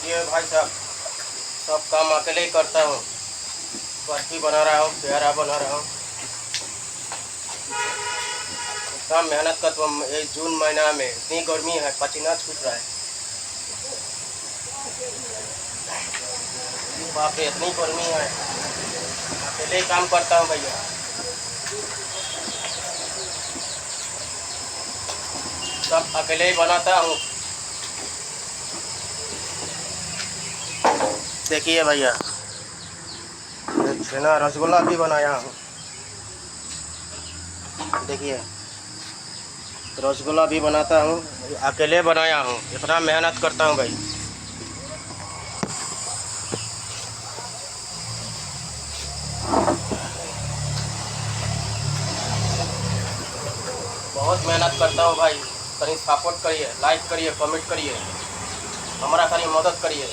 देखिए भाई साहब, सब काम अकेले ही करता हूँ। बर्फी बना रहा हूँ, प्यारा बना रहा हूँ। इतना मेहनत करता हूँ। ये जून महीना में इतनी गर्मी है, पसीना छूट रहा है। बाप रे, इतनी गर्मी है। अकेले ही काम करता हूँ भैया। सब अकेले ही बनाता हूँ। देखिए भैया, छेना रसगुल्ला भी बनाया हूँ। देखिए, रसगुल्ला भी बनाता हूँ, अकेले बनाया हूँ। इतना मेहनत करता हूँ भाई। बहुत मेहनत करता हूँ भाई। कहीं सपोर्ट करिए, लाइक करिए, कमेंट करिए, हमारा कहीं मदद करिए।